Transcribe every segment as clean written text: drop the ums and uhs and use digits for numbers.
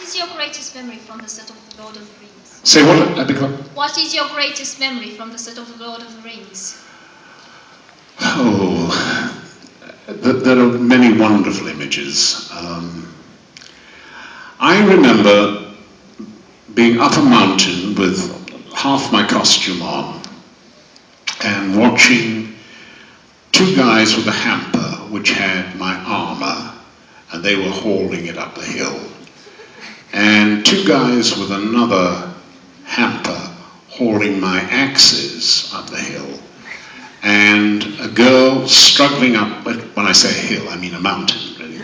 is your greatest memory from the set of The Lord of the Rings? Say what? What is your greatest memory from the set of The Lord of the Rings? Oh, there are many wonderful images. I remember being up a mountain with half my costume on and watching two guys with a hamper which had my armor, and they were hauling it up the hill, and two guys with another hamper hauling my axes up the hill, and a girl struggling up, when I say a hill I mean a mountain really,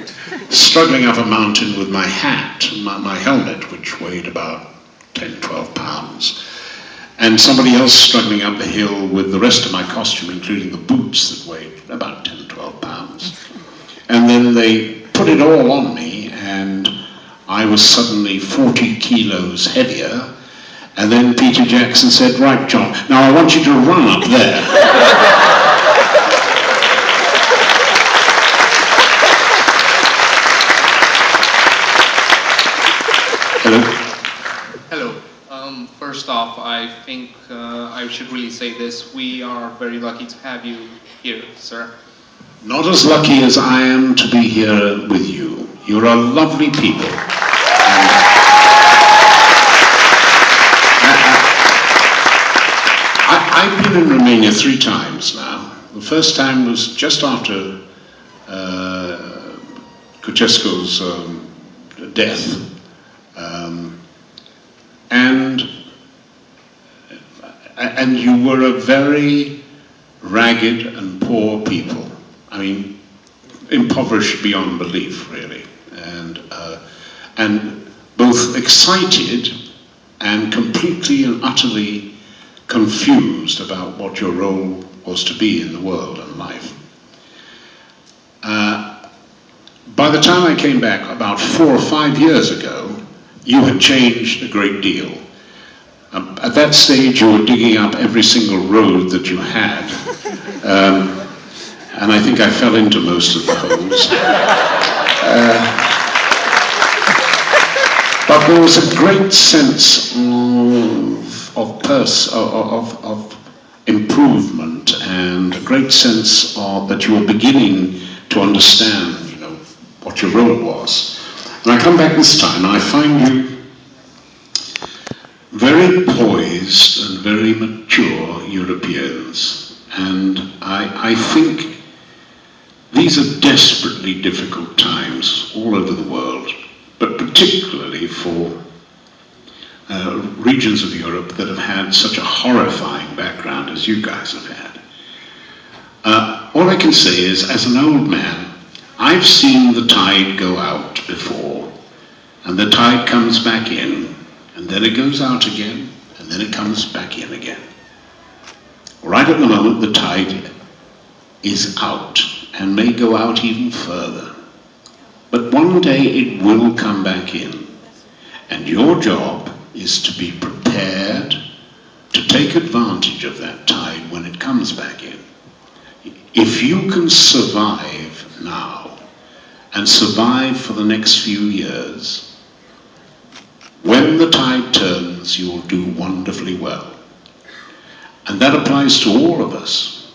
struggling up a mountain with my hat, my helmet, which weighed about 10-12 pounds, and somebody else struggling up the hill with the rest of my costume, including the boots that weighed about 10-12 pounds. And then they put it all on me, and I was suddenly 40 kilos heavier. And then Peter Jackson said, "Right, John, now I want you to run up there." Hello. Hello. First off, I think I should really say this. We are very lucky to have you here, sir. Not as lucky as I am to be here with you. You're a lovely people. I've been in Romania 3 times now. The first time was just after Ceausescu's death. And you were a very ragged and poor people. I mean, impoverished beyond belief, really. And both excited and completely and utterly confused about what your role was to be in the world and life. By the time I came back about 4 or 5 years ago, you had changed a great deal. At that stage, you were digging up every single road that you had, and I think I fell into most of the holes. But there was a great sense of improvement, and a great sense of that you were beginning to understand, what your role was. And I come back this time, and I find you very poised and very mature Europeans, and I think these are desperately difficult times all over the world, but particularly for regions of Europe that have had such a horrifying background as you guys have had. All I can say is, as an old man, I've seen the tide go out before, and the tide comes back in, and then it goes out again, and then it comes back in again. Right at the moment, the tide is out, and may go out even further. But one day it will come back in, and your job is to be prepared to take advantage of that tide when it comes back in. If you can survive now, and survive for the next few years, when the tide turns, you will do wonderfully well. And that applies to all of us.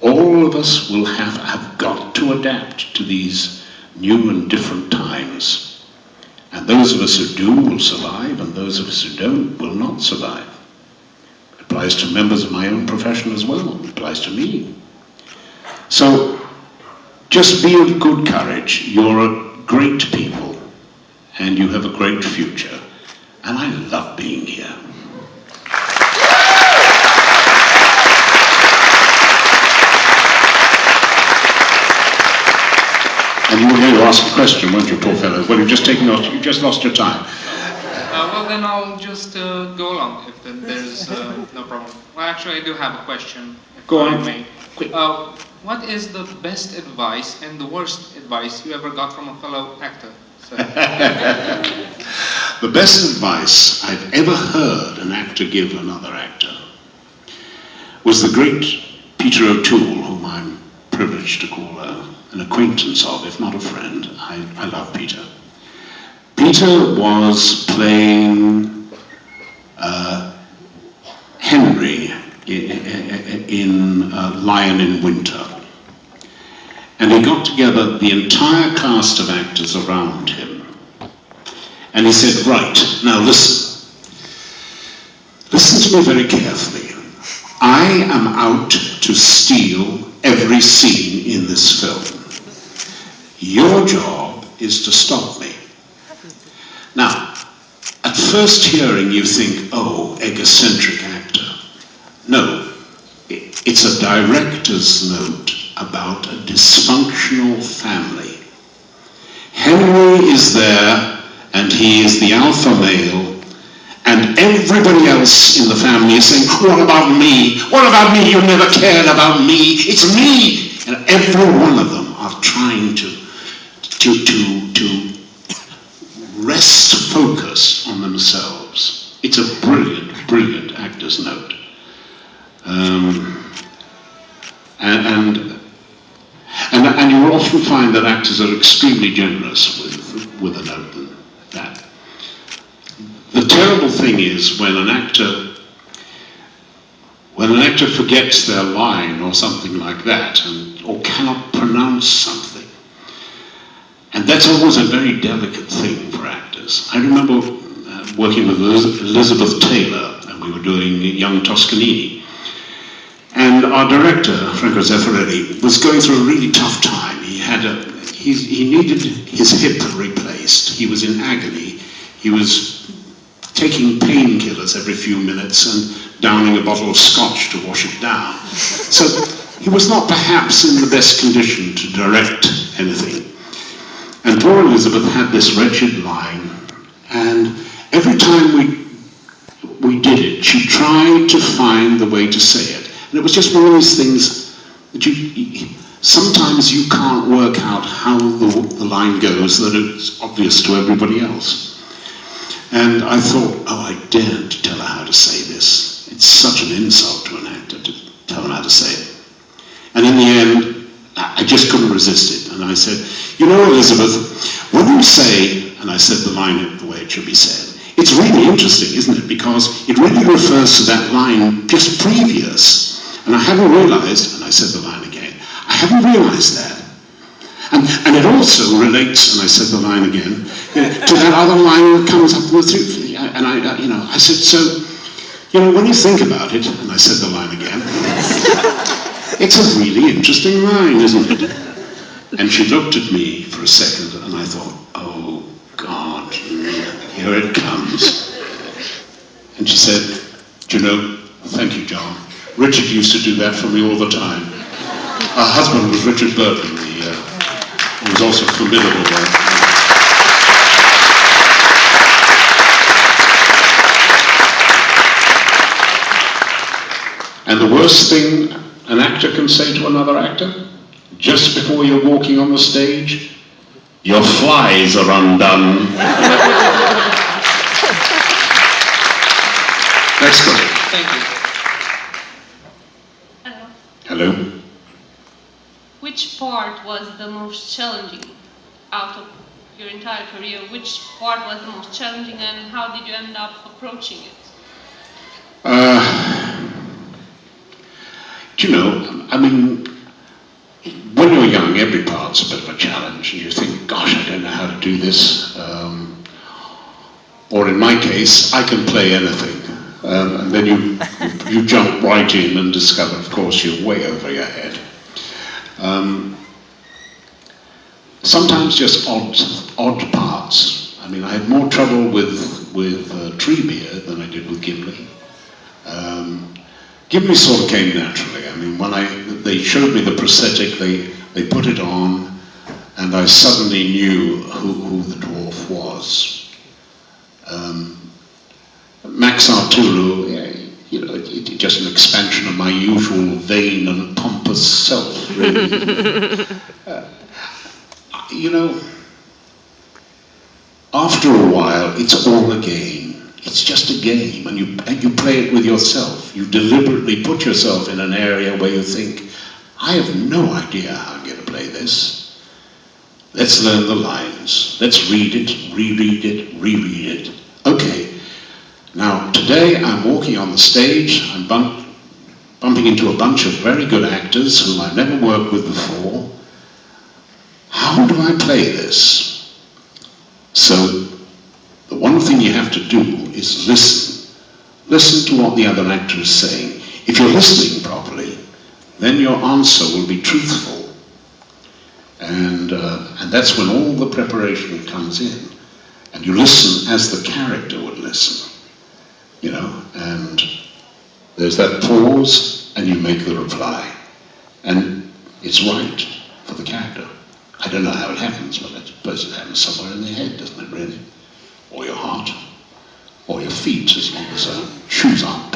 All of us will have got to adapt to these new and different times. And those of us who do will survive, and those of us who don't will not survive. It applies to members of my own profession as well. It applies to me. So just be of good courage. You're a great people, and you have a great future. And I love being here. And you were going to ask a question, weren't you, poor fellow? Well, you've just lost your time. Well, then I'll just go along if there's no problem. Well, actually, I do have a question. Go on. I may. Quick. What is the best advice and the worst advice you ever got from a fellow actor? The best advice I've ever heard an actor give another actor was the great Peter O'Toole, whom I'm privileged to call an acquaintance of, if not a friend. I love Peter. Peter was playing Henry in Lion in Winter. And he got together the entire cast of actors around him. And he said, right, now listen. Listen to me very carefully. I am out to steal every scene in this film. Your job is to stop me. Now, at first hearing you think, oh, egocentric actor. No, it's a director's note about a dysfunctional family. Henry is there, and he is the alpha male, and everybody else in the family is saying, what about me? What about me? You never cared about me. It's me. And every one of them are trying to rest focus on themselves. It's a brilliant, brilliant actor's note. And you will often find that actors are extremely generous with a note than that. The terrible thing is when an actor forgets their line or something like that, or cannot pronounce something. And that's always a very delicate thing for actors. I remember working with Elizabeth Taylor, and we were doing Young Toscanini. And our director, Franco Zeffirelli, was going through a really tough time. He needed his hip replaced. He was in agony. He was taking painkillers every few minutes and downing a bottle of scotch to wash it down. So he was not perhaps in the best condition to direct anything. And poor Elizabeth had this wretched line, and every time we did it, she tried to find the way to say it. And it was just one of those things that sometimes you can't work out how the line goes that it's obvious to everybody else. And I thought, oh, I daren't tell her how to say this. It's such an insult to an actor to tell him how to say it. And in the end, I just couldn't resist it. And I said, you know, Elizabeth, when you say, and I said the line the way it should be said, it's really interesting, isn't it? Because it really refers to that line just previous. And I haven't realized, and I said the line again, I haven't realized that. And it also relates, and I said the line again, to that other line that comes up with you. And I said, so, when you think about it, and I said the line again, it's a really interesting line, isn't it? And she looked at me for a second, and I thought, oh, God, here it comes. And she said, do you know, thank you, John. Richard used to do that for me all the time. Her husband was Richard Burton, who was also formidable there. And the worst thing an actor can say to another actor, just before you're walking on the stage, your flies are undone. Next question. Thank you. Hello? Which part was the most challenging out of your entire career? Which part was the most challenging, and how did you end up approaching it? Do you know, I mean, when you're young, every part's a bit of a challenge, and you think, gosh, I don't know how to do this. Or in my case, I can play anything. And then you jump right in and discover, of course, you're way over your head. Sometimes just odd parts. I mean, I had more trouble with Treebeard than I did with Gimli. Gimli sort of came naturally. I mean, when they showed me the prosthetic, they put it on, and I suddenly knew who the dwarf was. Max Arturo, just an expansion of my usual vain and pompous self, really. After a while, it's all a game. It's just a game, and you play it with yourself. You deliberately put yourself in an area where you think, I have no idea how I'm going to play this. Let's learn the lines. Let's read it, reread it, reread it. Okay. Now, today I'm walking on the stage. I'm bumping into a bunch of very good actors whom I've never worked with before. How do I play this? So, the one thing you have to do is listen. Listen to what the other actor is saying. If you're listening properly, then your answer will be truthful. And that's when all the preparation comes in. And you listen as the character would listen. You know, and there's that pause, and you make the reply. And it's right for the character. I don't know how it happens, but I suppose it happens somewhere in their head, doesn't it, really? Or your heart, or your feet, as long as shoes aren't